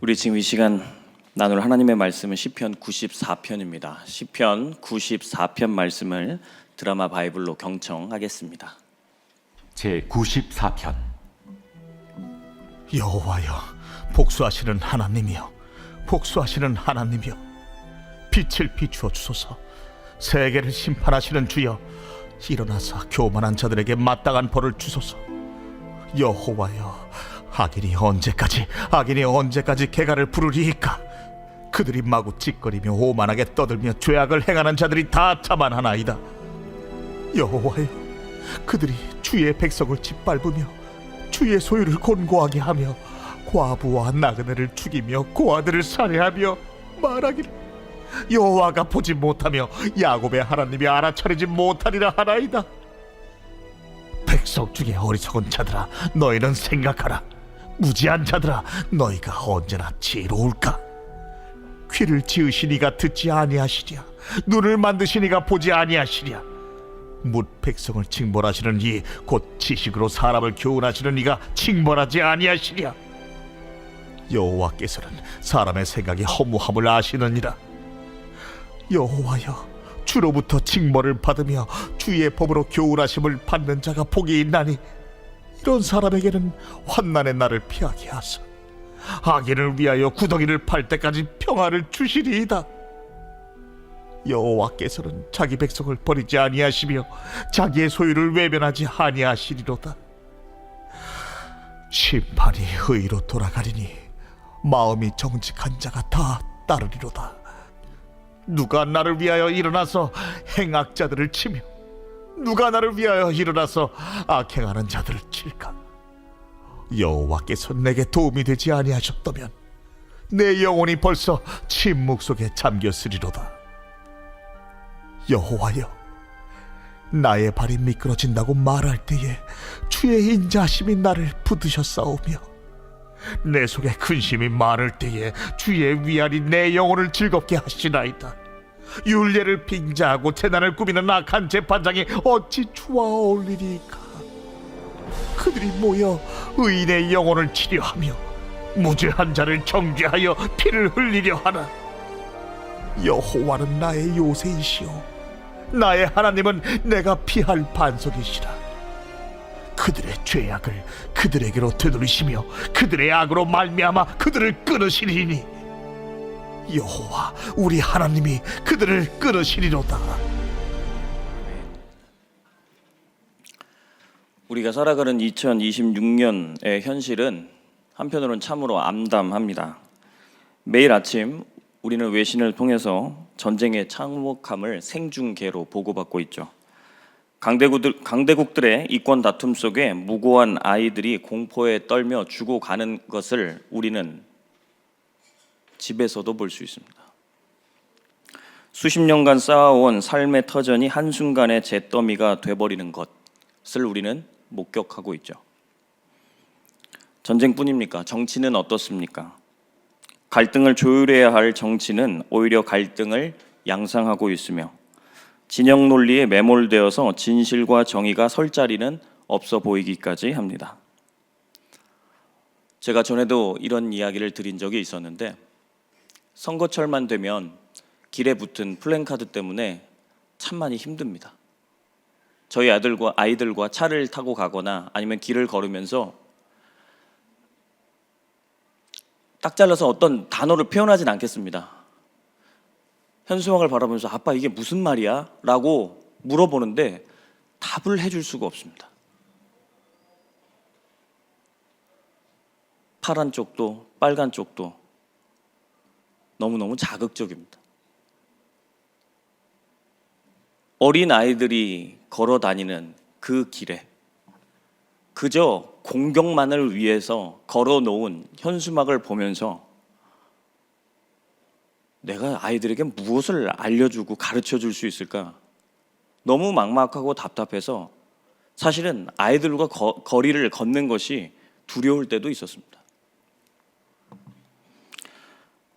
우리 지금 이 시간 나눌 하나님의 말씀은 시편 94편입니다. 시편 94편 말씀을 드라마 바이블로 경청하겠습니다. 제 94편. 여호와여, 복수하시는 하나님이여, 복수하시는 하나님이여, 빛을 비추어 주소서. 세계를 심판하시는 주여, 일어나서 교만한 자들에게 마땅한 벌을 주소서. 여호와여, 악인이 언제까지 개가를 부르리이까? 그들이 마구 찌꺼리며 오만하게 떠들며 죄악을 행하는 자들이 다 자만하나이다. 여호와여, 그들이 주의 백성을 짓밟으며 주의 소유를 곤고하게 하며 과부와 나그네를 죽이며 고아들을 살해하며 말하기를 여호와가 보지 못하며 야곱의 하나님이 알아차리지 못하리라 하나이다. 백성 중에 어리석은 자들아, 너희는 생각하라. 무지한 자들아, 너희가 언제나 지혜로울까? 귀를 지으시니가 듣지 아니하시랴, 눈을 만드시니가 보지 아니하시랴. 뭇 백성을 징벌하시는 이 곧 지식으로 사람을 교훈하시는 이가 징벌하지 아니하시랴. 여호와께서는 사람의 생각이 허무함을 아시느니라. 여호와여, 주로부터 징벌을 받으며 주의 법으로 교훈하심을 받는 자가 복이 있나니 이런 사람에게는 환난의 날을 피하게 하사 악인을 위하여 구덩이를 팔 때까지 평화를 주시리이다. 여호와께서는 자기 백성을 버리지 아니하시며 자기의 소유를 외면하지 아니하시리로다. 심판이 의로 돌아가리니 마음이 정직한 자가 다 따르리로다. 누가 나를 위하여 일어나서 행악자들을 치며 누가 나를 위하여 일어나서 악행하는 자들을 칠까? 여호와께서 내게 도움이 되지 아니하셨다면 내 영혼이 벌써 침묵 속에 잠겼으리로다. 여호와여, 나의 발이 미끄러진다고 말할 때에 주의 인자하심이 나를 붙드셨사오며 내 속에 근심이 많을 때에 주의 위안이 내 영혼을 즐겁게 하시나이다. 율례를 빙자하고 재난을 꾸미는 악한 재판장이 어찌 주와 어울리리까? 그들이 모여 의인의 영혼을 치려하며 무죄한 자를 정죄하여 피를 흘리려 하나. 여호와는 나의 요새이시오, 나의 하나님은 내가 피할 반석이시라. 그들의 죄악을 그들에게로 되돌리시며 그들의 악으로 말미암아 그들을 끊으시리니 여호와 우리 하나님이 그들을 끊으시리로다. 우리가 살아가는 2026년의 현실은 한편으로는 참으로 암담합니다. 매일 아침 우리는 외신을 통해서 전쟁의 참혹함을 생중계로 보고받고 있죠. 강대국들의 이권 다툼 속에 무고한 아이들이 공포에 떨며 죽어가는 것을 우리는 집에서도 볼 수 있습니다. 수십 년간 쌓아온 삶의 터전이 한순간에 잿더미가 돼버리는 것을 우리는 목격하고 있죠. 전쟁뿐입니까? 정치는 어떻습니까? 갈등을 조율해야 할 정치는 오히려 갈등을 양상하고 있으며 진영 논리에 매몰되어서 진실과 정의가 설 자리는 없어 보이기까지 합니다. 제가 전에도 이런 이야기를 드린 적이 있었는데 선거철만 되면 길에 붙은 플랜카드 때문에 참 많이 힘듭니다. 저희 아이들과 차를 타고 가거나 아니면 길을 걸으면서 딱 잘라서 어떤 단어를 표현하진 않겠습니다. 현수막을 바라보면서 아빠 이게 무슨 말이야? 라고 물어보는데 답을 해줄 수가 없습니다. 파란 쪽도 빨간 쪽도 너무너무 자극적입니다. 어린 아이들이 걸어 다니는 그 길에 그저 공격만을 위해서 걸어놓은 현수막을 보면서 내가 아이들에게 무엇을 알려주고 가르쳐줄 수 있을까? 너무 막막하고 답답해서 사실은 아이들과 거리를 걷는 것이 두려울 때도 있었습니다.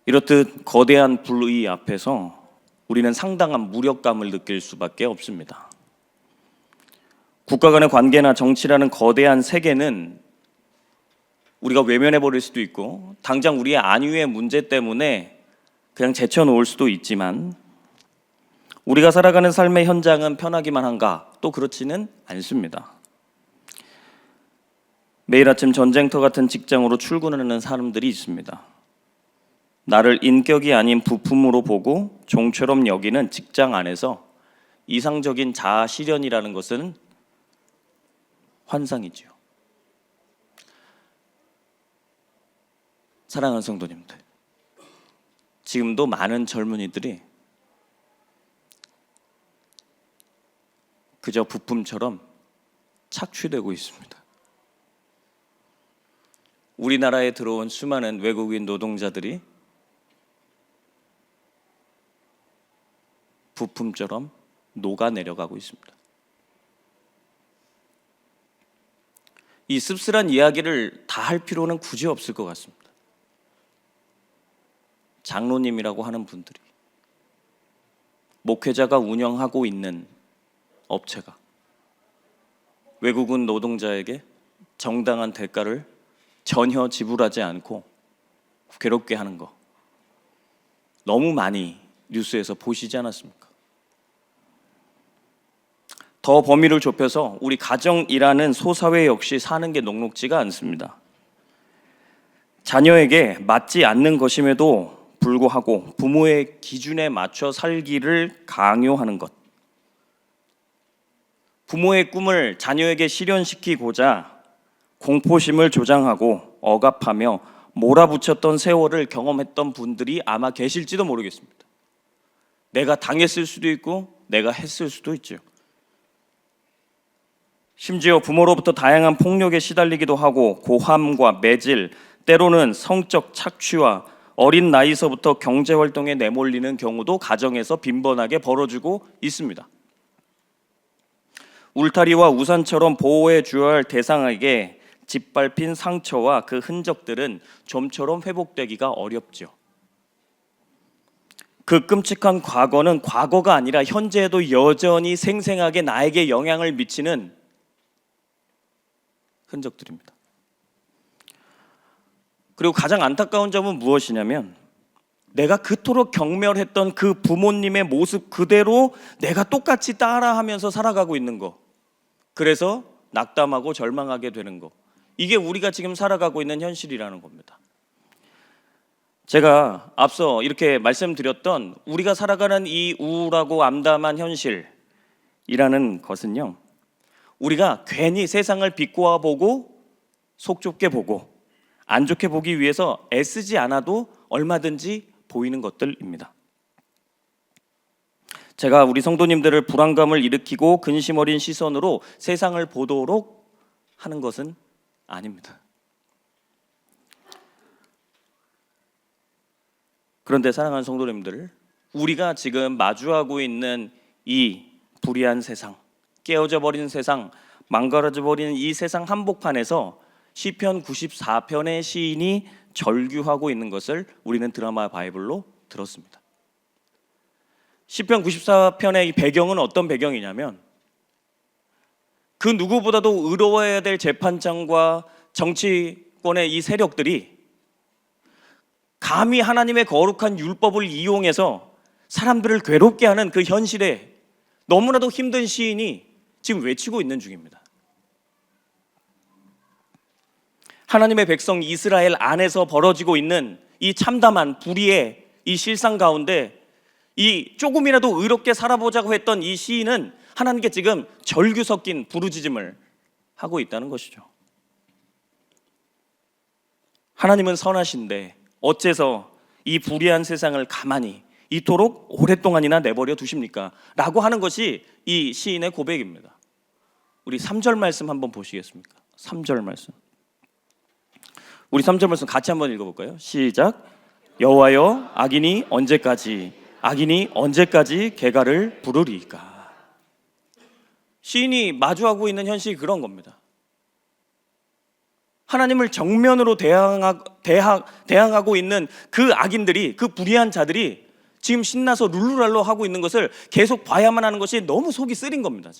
이렇듯 거대한 불의 앞에서 우리는 상당한 무력감을 느낄 수밖에 없습니다. 국가 간의 관계나 정치라는 거대한 세계는 우리가 외면해 버릴 수도 있고 당장 우리의 안위의 문제 때문에 그냥 제쳐놓을 수도 있지만 우리가 살아가는 삶의 현장은 편하기만 한가? 또 그렇지는 않습니다. 매일 아침 전쟁터 같은 직장으로 출근하는 사람들이 있습니다. 나를 인격이 아닌 부품으로 보고 종처럼 여기는 직장 안에서 이상적인 자아 실현이라는 것은 환상이지요. 사랑하는 성도님들, 지금도 많은 젊은이들이 그저 부품처럼 착취되고 있습니다. 우리나라에 들어온 수많은 외국인 노동자들이 부품처럼 녹아내려가고 있습니다. 이 씁쓸한 이야기를 다 할 필요는 굳이 없을 것 같습니다. 장로님이라고 하는 분들이, 목회자가 운영하고 있는 업체가 외국인 노동자에게 정당한 대가를 전혀 지불하지 않고 괴롭게 하는 거 너무 많이 뉴스에서 보시지 않았습니까? 더 범위를 좁혀서 우리 가정이라는 소사회 역시 사는 게 녹록지가 않습니다. 자녀에게 맞지 않는 것임에도 불구하고 부모의 기준에 맞춰 살기를 강요하는 것, 부모의 꿈을 자녀에게 실현시키고자 공포심을 조장하고 억압하며 몰아붙였던 세월을 경험했던 분들이 아마 계실지도 모르겠습니다. 내가 당했을 수도 있고 내가 했을 수도 있죠. 심지어 부모로부터 다양한 폭력에 시달리기도 하고 고함과 매질, 때로는 성적 착취와 어린 나이서부터 경제활동에 내몰리는 경우도 가정에서 빈번하게 벌어지고 있습니다. 울타리와 우산처럼 보호해 주어야 할 대상에게 짓밟힌 상처와 그 흔적들은 좀처럼 회복되기가 어렵죠. 그 끔찍한 과거는 과거가 아니라 현재에도 여전히 생생하게 나에게 영향을 미치는 흔적들입니다. 그리고 가장 안타까운 점은 무엇이냐면 내가 그토록 경멸했던 그 부모님의 모습 그대로 내가 똑같이 따라하면서 살아가고 있는 거, 그래서 낙담하고 절망하게 되는 거, 이게 우리가 지금 살아가고 있는 현실이라는 겁니다. 제가 앞서 이렇게 말씀드렸던 우리가 살아가는 이 우울하고 암담한 현실이라는 것은요, 우리가 괜히 세상을 비꼬아 보고 속 좁게 보고 안 좋게 보기 위해서 애쓰지 않아도 얼마든지 보이는 것들입니다. 제가 우리 성도님들을 불안감을 일으키고 근심 어린 시선으로 세상을 보도록 하는 것은 아닙니다. 그런데 사랑하는 성도님들, 우리가 지금 마주하고 있는 이 불의한 세상, 깨어져 버린 세상, 망가져 버리는 이 세상 한복판에서 시편 94편의 시인이 절규하고 있는 것을 우리는 드라마 바이블로 들었습니다. 시편 94편의 이 배경은 어떤 배경이냐면 그 누구보다도 의로워야 될 재판장과 정치권의 이 세력들이 감히 하나님의 거룩한 율법을 이용해서 사람들을 괴롭게 하는 그 현실에 너무나도 힘든 시인이 지금 외치고 있는 중입니다. 하나님의 백성 이스라엘 안에서 벌어지고 있는 이 참담한 불의의 이 실상 가운데 이 조금이라도 의롭게 살아보자고 했던 이 시인은 하나님께 지금 절규 섞인 부르짖음을 하고 있다는 것이죠. 하나님은 선하신데 어째서 이 불의한 세상을 가만히 이토록 오랫동안이나 내버려 두십니까? 라고 하는 것이 이 시인의 고백입니다. 우리 3절 말씀 한번 보시겠습니까? 3절 말씀. 우리 3절 말씀 같이 한번 읽어볼까요? 시작. 여호와여, 악인이 언제까지 개가를 부르리이까? 시인이 마주하고 있는 현실이 그런 겁니다. 하나님을 정면으로 대항하고 있는 그 악인들이, 그 불의한 자들이 지금 신나서 룰루랄로 하고 있는 것을 계속 봐야만 하는 것이 너무 속이 쓰린 겁니다.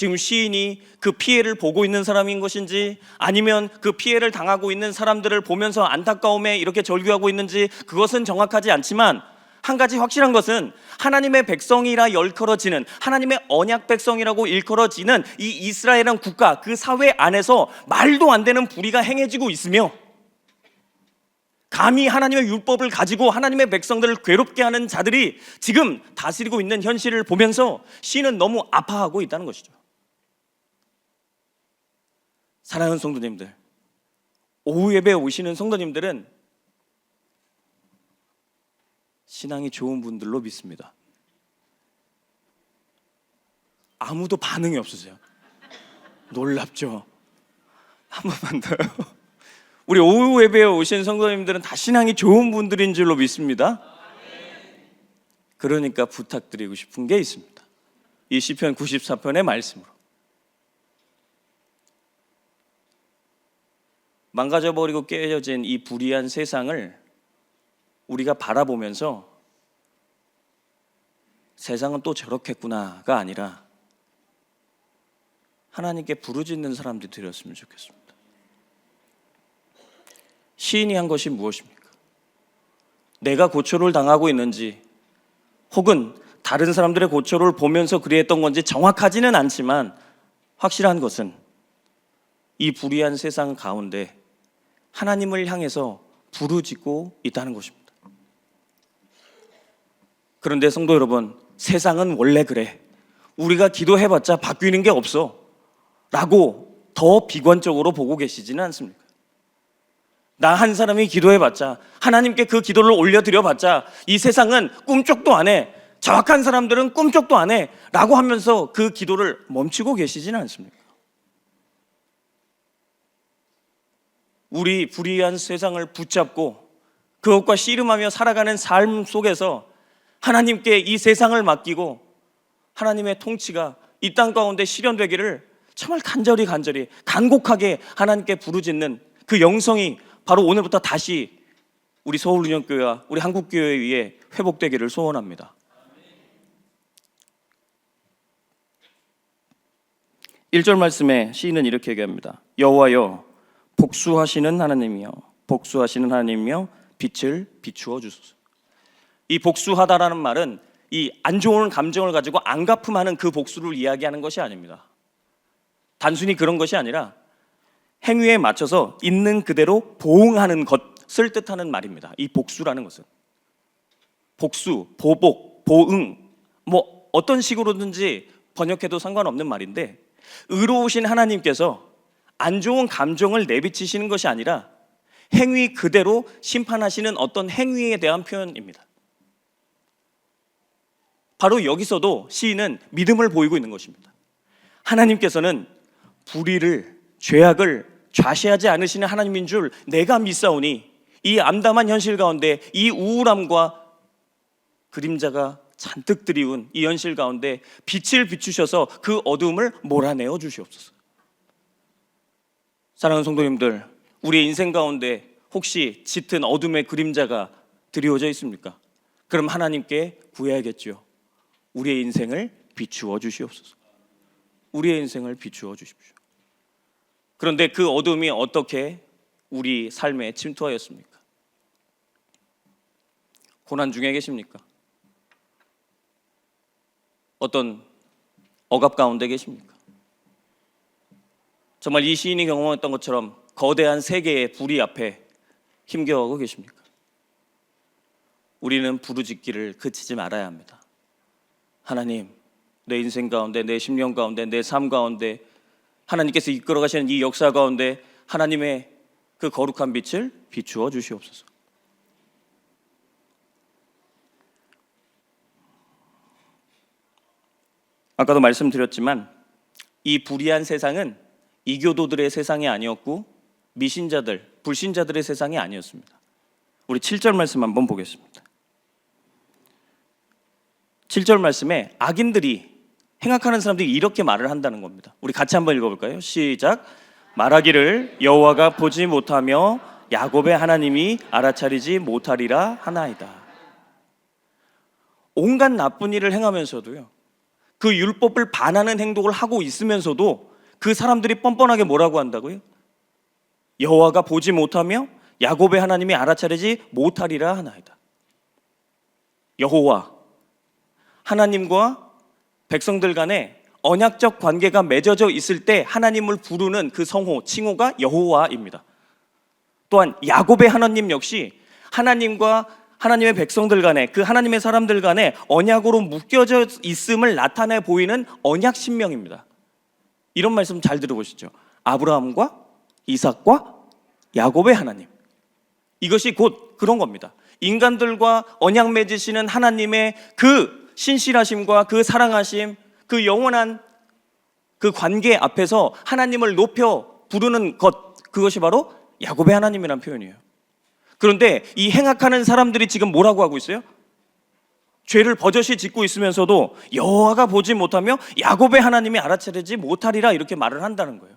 지금 시인이 그 피해를 보고 있는 사람인 것인지, 아니면 그 피해를 당하고 있는 사람들을 보면서 안타까움에 이렇게 절규하고 있는지, 그것은 정확하지 않지만 한 가지 확실한 것은 하나님의 백성이라 일컬어지는, 하나님의 언약 백성이라고 일컬어지는 이 이스라엘은 국가, 그 사회 안에서 말도 안 되는 불의가 행해지고 있으며, 감히 하나님의 율법을 가지고 하나님의 백성들을 괴롭게 하는 자들이 지금 다스리고 있는 현실을 보면서 시인은 너무 아파하고 있다는 것이죠. 사랑하는 성도님들, 오후 예배에 오시는 성도님들은 신앙이 좋은 분들로 믿습니다. 아무도 반응이 없으세요. 놀랍죠? 한 번만 더요. 우리 오후 예배에 오신 성도님들은 다 신앙이 좋은 분들인 줄로 믿습니다. 그러니까 부탁드리고 싶은 게 있습니다. 이 시편 94편의 말씀으로 망가져버리고 깨어진 이 불의한 세상을 우리가 바라보면서 세상은 또 저렇겠구나가 아니라 하나님께 부르짖는 사람들이 되었으면 좋겠습니다. 시인이 한 것이 무엇입니까? 내가 고초를 당하고 있는지, 혹은 다른 사람들의 고초를 보면서 그리했던 건지 정확하지는 않지만 확실한 것은 이 불의한 세상 가운데 하나님을 향해서 부르짖고 있다는 것입니다. 그런데 성도 여러분, 세상은 원래 그래, 우리가 기도해봤자 바뀌는 게 없어 라고 더 비관적으로 보고 계시지는 않습니까? 나 한 사람이 기도해봤자, 하나님께 그 기도를 올려드려봤자 이 세상은 꿈쩍도 안 해, 정확한 사람들은 꿈쩍도 안 해 라고 하면서 그 기도를 멈추고 계시지는 않습니까? 우리 불의한 세상을 붙잡고 그것과 씨름하며 살아가는 삶 속에서 하나님께 이 세상을 맡기고 하나님의 통치가 이 땅 가운데 실현되기를 정말 간절히 간곡하게 하나님께 부르짖는 그 영성이 바로 오늘부터 다시 우리 서울운영교회와 우리 한국교회 위에 회복되기를 소원합니다. 1절 말씀에 시인은 이렇게 얘기합니다. 여호와여, 복수하시는 하나님이여, 복수하시는 하나님이여, 빛을 비추어 주소서. 이 복수하다라는 말은 이 안 좋은 감정을 가지고 안갚음하는 그 복수를 이야기하는 것이 아닙니다. 단순히 그런 것이 아니라 행위에 맞춰서 있는 그대로 보응하는 것을 뜻하는 말입니다. 이 복수라는 것은 복수, 보복, 보응, 뭐 어떤 식으로든지 번역해도 상관없는 말인데, 의로우신 하나님께서 안 좋은 감정을 내비치시는 것이 아니라 행위 그대로 심판하시는 어떤 행위에 대한 표현입니다. 바로 여기서도 시인은 믿음을 보이고 있는 것입니다. 하나님께서는 불의를, 죄악을 좌시하지 않으시는 하나님인 줄 내가 믿사오니 이 암담한 현실 가운데, 이 우울함과 그림자가 잔뜩 드리운 이 현실 가운데 빛을 비추셔서 그 어두움을 몰아내어 주시옵소서. 사랑하는 성도님들, 우리의 인생 가운데 혹시 짙은 어둠의 그림자가 드리워져 있습니까? 그럼 하나님께 구해야겠죠. 우리의 인생을 비추어 주시옵소서. 우리의 인생을 비추어 주십시오. 그런데 그 어둠이 어떻게 우리 삶에 침투하였습니까? 고난 중에 계십니까? 어떤 억압 가운데 계십니까? 정말 이 시인이 경험했던 것처럼 거대한 세계의 불의 앞에 힘겨워하고 계십니까? 우리는 부르짖기를 그치지 말아야 합니다. 하나님, 내 인생 가운데, 내 심령 가운데, 내 삶 가운데 하나님께서 이끌어 가시는 이 역사 가운데 하나님의 그 거룩한 빛을 비추어 주시옵소서. 아까도 말씀드렸지만 이 불의한 세상은 이교도들의 세상이 아니었고 미신자들, 불신자들의 세상이 아니었습니다. 우리 7절 말씀 한번 보겠습니다. 7절 말씀에 악인들이, 행악하는 사람들이 이렇게 말을 한다는 겁니다. 우리 같이 한번 읽어볼까요? 시작. 말하기를 여호와가 보지 못하며 야곱의 하나님이 알아차리지 못하리라 하나이다. 온갖 나쁜 일을 행하면서도요, 그 율법을 반하는 행동을 하고 있으면서도 그 사람들이 뻔뻔하게 뭐라고 한다고요? 여호와가 보지 못하며 야곱의 하나님이 알아차리지 못하리라 하나이다. 여호와 하나님과 백성들 간에 언약적 관계가 맺어져 있을 때 하나님을 부르는 그 성호, 칭호가 여호와입니다. 또한 야곱의 하나님 역시 하나님과 하나님의 백성들 간에, 그 하나님의 사람들 간에 언약으로 묶여져 있음을 나타내 보이는 언약 신명입니다. 이런 말씀 잘 들어보시죠. 아브라함과 이삭과 야곱의 하나님, 이것이 곧 그런 겁니다. 인간들과 언약 맺으시는 하나님의 그 신실하심과 그 사랑하심, 그 영원한 그 관계 앞에서 하나님을 높여 부르는 것, 그것이 바로 야곱의 하나님이라는 표현이에요. 그런데 이 행악하는 사람들이 지금 뭐라고 하고 있어요? 죄를 버젓이 짓고 있으면서도 여호와가 보지 못하며 야곱의 하나님이 알아차리지 못하리라, 이렇게 말을 한다는 거예요.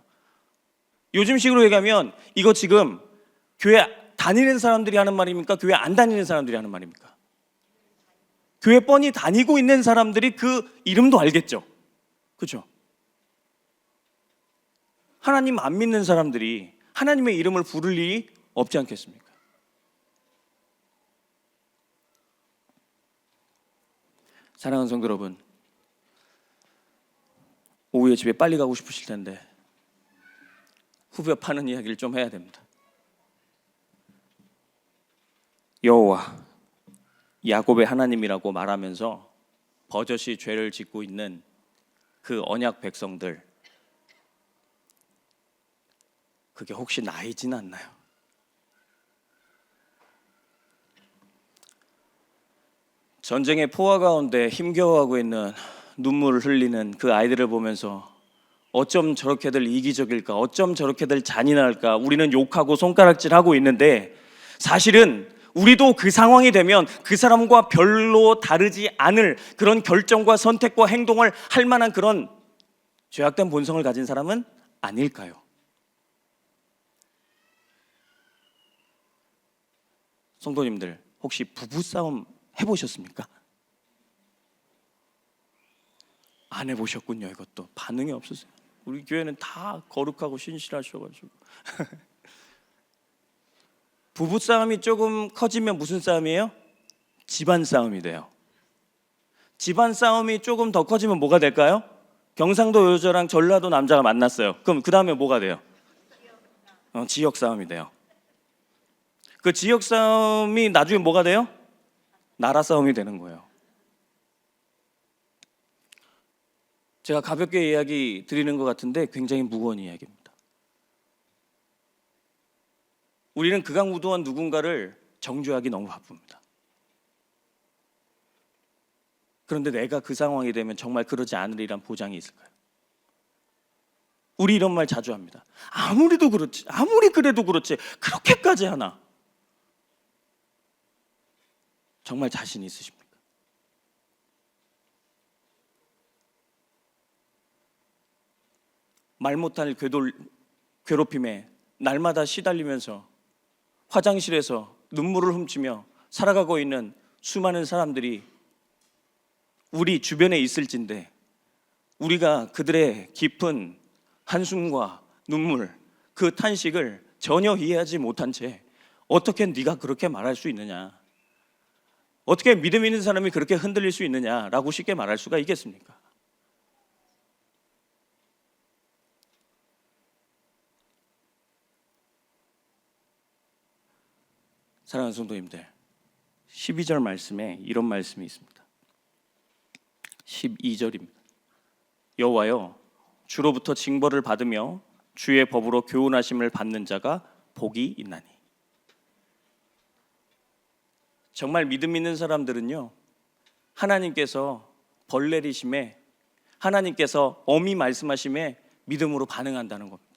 요즘식으로 얘기하면 이거 지금 교회 다니는 사람들이 하는 말입니까? 교회 안 다니는 사람들이 하는 말입니까? 교회 뻔히 다니고 있는 사람들이 그 이름도 알겠죠. 그렇죠? 하나님 안 믿는 사람들이 하나님의 이름을 부를 일이 없지 않겠습니까? 사랑하는 성도 여러분, 오후에 집에 빨리 가고 싶으실 텐데 후벼 파는 이야기를 좀 해야 됩니다. 여호와 야곱의 하나님이라고 말하면서 버젓이 죄를 짓고 있는 그 언약 백성들, 그게 혹시 나이진 않나요? 전쟁의 포화 가운데 힘겨워하고 있는, 눈물을 흘리는 그 아이들을 보면서 어쩜 저렇게들 이기적일까, 어쩜 저렇게들 잔인할까, 우리는 욕하고 손가락질하고 있는데 사실은 우리도 그 상황이 되면 그 사람과 별로 다르지 않을 그런 결정과 선택과 행동을 할 만한 그런 죄악된 본성을 가진 사람은 아닐까요? 성도님들, 혹시 부부싸움 해보셨습니까? 안 해보셨군요. 이것도 반응이 없으세요. 우리 교회는 다 거룩하고 신실하셔가지고 부부싸움이 조금 커지면 무슨 싸움이에요? 집안 싸움이 돼요. 집안 싸움이 조금 더 커지면 뭐가 될까요? 경상도 여자랑 전라도 남자가 만났어요. 그럼 그 다음에 뭐가 돼요? 지역 싸움이 돼요. 그 지역 싸움이 나중에 뭐가 돼요? 나라 싸움이 되는 거예요. 제가 가볍게 이야기 드리는 것 같은데 굉장히 무거운 이야기입니다. 우리는 극악무도한 누군가를 정죄하기 너무 바쁩니다. 그런데 내가 그 상황이 되면 정말 그러지 않으리란 보장이 있을까요? 우리 이런 말 자주 합니다. 아무리도 그렇지, 아무리 그래도 그렇지, 그렇게까지 하나? 정말 자신 있으십니까? 말 못할 괴롭힘에 날마다 시달리면서 화장실에서 눈물을 훔치며 살아가고 있는 수많은 사람들이 우리 주변에 있을진데 우리가 그들의 깊은 한숨과 눈물, 그 탄식을 전혀 이해하지 못한 채 어떻게 네가 그렇게 말할 수 있느냐, 어떻게 믿음 있는 사람이 그렇게 흔들릴 수 있느냐라고 쉽게 말할 수가 있겠습니까? 사랑하는 성도님들, 12절 말씀에 이런 말씀이 있습니다. 12절입니다. 여호와여, 주로부터 징벌을 받으며 주의 법으로 교훈하심을 받는 자가 복이 있나니. 정말 믿음 있는 사람들은요, 하나님께서 벌 내리심에, 하나님께서 엄히 말씀하심에 믿음으로 반응한다는 겁니다.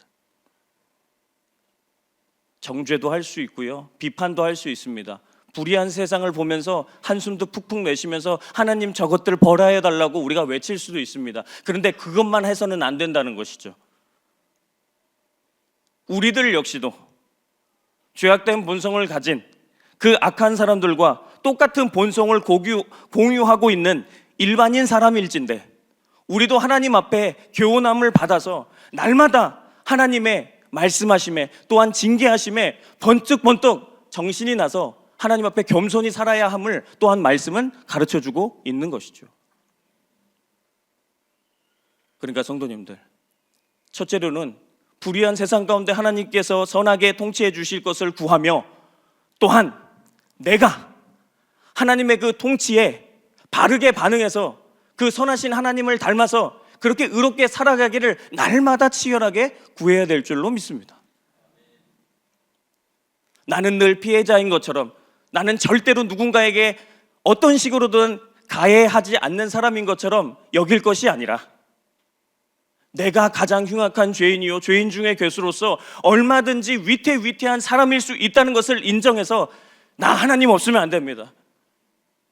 정죄도 할 수 있고요, 비판도 할 수 있습니다. 불의한 세상을 보면서 한숨도 푹푹 내쉬면서 하나님 저것들 벌하여 달라고 우리가 외칠 수도 있습니다. 그런데 그것만 해서는 안 된다는 것이죠. 우리들 역시도 죄악된 본성을 가진 그 악한 사람들과 똑같은 본성을 공유하고 있는 일반인 사람일진데 우리도 하나님 앞에 교훈함을 받아서 날마다 하나님의 말씀하심에 또한 징계하심에 번뜩번뜩 정신이 나서 하나님 앞에 겸손히 살아야 함을 또한 말씀은 가르쳐주고 있는 것이죠. 그러니까 성도님들, 첫째로는 불의한 세상 가운데 하나님께서 선하게 통치해 주실 것을 구하며, 또한 내가 하나님의 그 통치에 바르게 반응해서 그 선하신 하나님을 닮아서 그렇게 의롭게 살아가기를 날마다 치열하게 구해야 될 줄로 믿습니다. 나는 늘 피해자인 것처럼, 나는 절대로 누군가에게 어떤 식으로든 가해하지 않는 사람인 것처럼 여길 것이 아니라, 내가 가장 흉악한 죄인이요 죄인 중에 괴수로서 얼마든지 위태위태한 사람일 수 있다는 것을 인정해서 나 하나님 없으면 안 됩니다.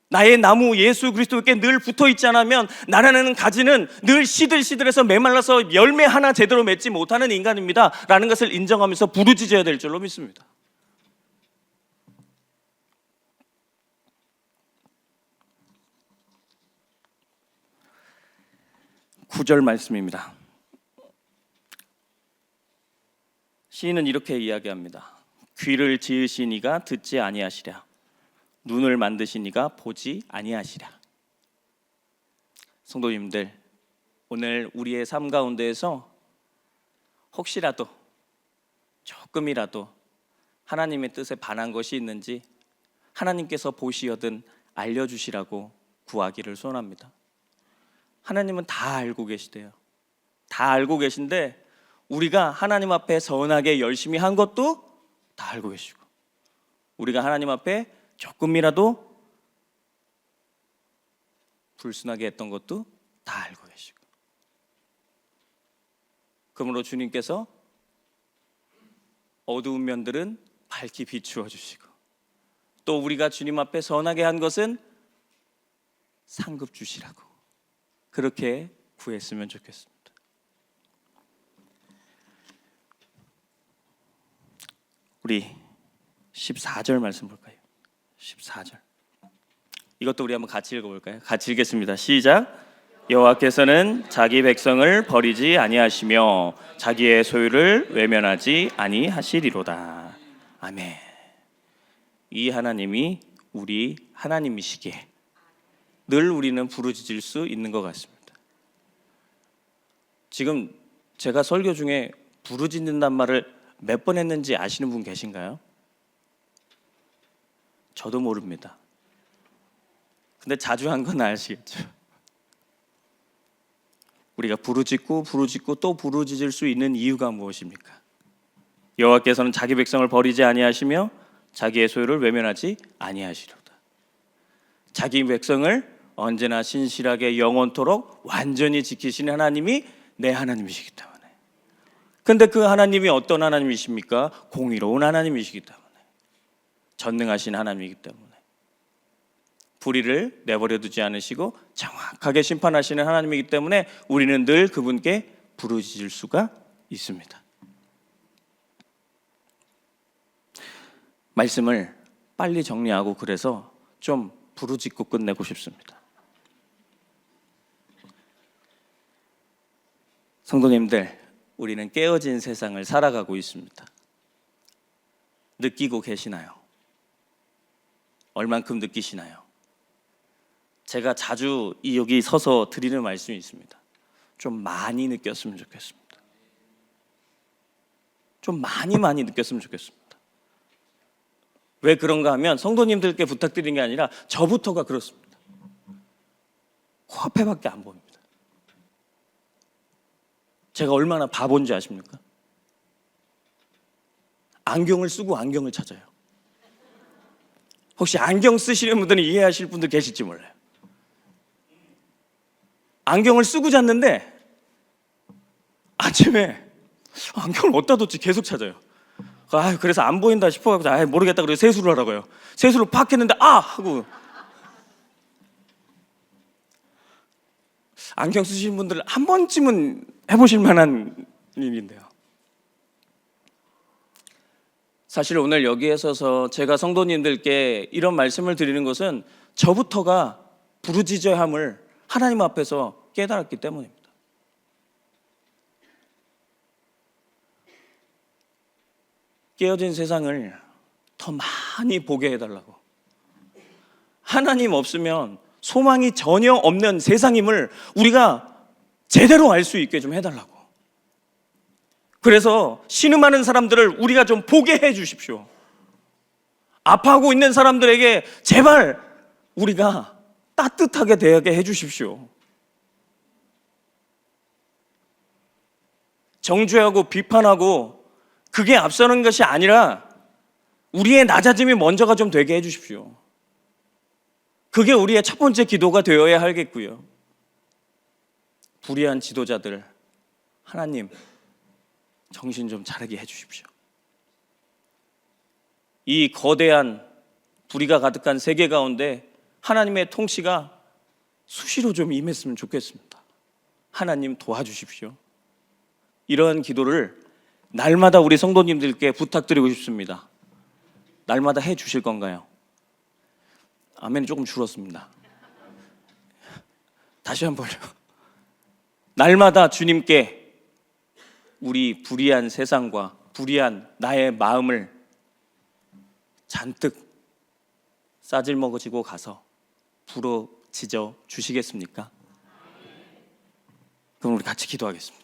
나의 나무 예수 그리스도께 늘 붙어 있지 않으면 나라는 가지는 늘 시들시들해서 메말라서 열매 하나 제대로 맺지 못하는 인간입니다 라는 것을 인정하면서 부르짖어야 될 줄로 믿습니다. 구절 말씀입니다. 시인은 이렇게 이야기합니다. 귀를 지으신 이가 듣지 아니하시랴, 눈을 만드신 이가 보지 아니하시랴. 성도님들, 오늘 우리의 삶 가운데에서 혹시라도 조금이라도 하나님의 뜻에 반한 것이 있는지 하나님께서 보시거든 알려주시라고 구하기를 소원합니다. 하나님은 다 알고 계시대요. 다 알고 계신데 우리가 하나님 앞에 선하게 열심히 한 것도 다 알고 계시고, 우리가 하나님 앞에 조금이라도 불순하게 했던 것도 다 알고 계시고, 그러므로 주님께서 어두운 면들은 밝히 비추어 주시고, 또 우리가 주님 앞에 선하게 한 것은 상급 주시라고 그렇게 구했으면 좋겠습니다. 우리 14절 말씀 볼까요? 14절. 이것도 우리 한번 같이 읽어볼까요? 같이 읽겠습니다. 시작. 여호와께서는 자기 백성을 버리지 아니하시며 자기의 소유를 외면하지 아니하시리로다. 아멘. 이 하나님이 우리 하나님이시기에 늘 우리는 부르짖을 수 있는 것 같습니다. 지금 제가 설교 중에 부르짖는단 말을 몇 번 했는지 아시는 분 계신가요? 저도 모릅니다. 근데 자주 한 건 아시겠죠? 우리가 부르짖고 또 부르짖을 수 있는 이유가 무엇입니까? 여호와께서는 자기 백성을 버리지 아니하시며 자기의 소유를 외면하지 아니하시리로다. 자기 백성을 언제나 신실하게 영원토록 완전히 지키시는 하나님이 내 하나님이시기 때문에. 근데 그 하나님이 어떤 하나님이십니까? 공의로운 하나님이시기 때문에, 전능하신 하나님이기 때문에 불의를 내버려 두지 않으시고 정확하게 심판하시는 하나님이기 때문에 우리는 늘 그분께 부르짖을 수가 있습니다. 말씀을 빨리 정리하고 그래서 좀 부르짖고 끝내고 싶습니다. 성도님들, 우리는 깨어진 세상을 살아가고 있습니다. 느끼고 계시나요? 얼만큼 느끼시나요? 제가 자주 여기 서서 드리는 말씀이 있습니다. 좀 많이 느꼈으면 좋겠습니다. 좀 많이 느꼈으면 좋겠습니다. 왜 그런가 하면 성도님들께 부탁드리는 게 아니라 저부터가 그렇습니다. 코앞에밖에 안 보입니다. 제가 얼마나 바본지 아십니까? 안경을 쓰고 안경을 찾아요. 혹시 안경 쓰시는 분들은 이해하실 분들 계실지 몰라요. 안경을 쓰고 잤는데 아침에 안경을 어디다 뒀지 계속 찾아요. 그래서 안 보인다 싶어가지고 모르겠다 그래서 세수를 하라고요. 세수를 팍 했는데 하고. 안경 쓰시는 분들 한 번쯤은 해보실 만한 일인데요. 사실 오늘 여기에 서서 제가 성도님들께 이런 말씀을 드리는 것은 저부터가 부르짖어야 함을 하나님 앞에서 깨달았기 때문입니다. 깨어진 세상을 더 많이 보게 해달라고. 하나님 없으면 소망이 전혀 없는 세상임을 우리가 제대로 알 수 있게 좀 해달라고. 그래서 신음하는 사람들을 우리가 좀 보게 해 주십시오. 아파하고 있는 사람들에게 제발 우리가 따뜻하게 대하게 해 주십시오. 정죄하고 비판하고 그게 앞서는 것이 아니라 우리의 낮아짐이 먼저가 좀 되게 해 주십시오. 그게 우리의 첫 번째 기도가 되어야 하겠고요. 불의한 지도자들, 하나님 정신 좀 차리게 해 주십시오. 이 거대한 불의가 가득한 세계 가운데 하나님의 통치가 수시로 좀 임했으면 좋겠습니다. 하나님 도와주십시오. 이러한 기도를 날마다 우리 성도님들께 부탁드리고 싶습니다. 날마다 해 주실 건가요? 아멘이 조금 줄었습니다. 다시 한번요. 날마다 주님께 우리 불의한 세상과 불의한 나의 마음을 잔뜩 싸질먹어지고 가서 부러지져 주시겠습니까? 그럼 우리 같이 기도하겠습니다.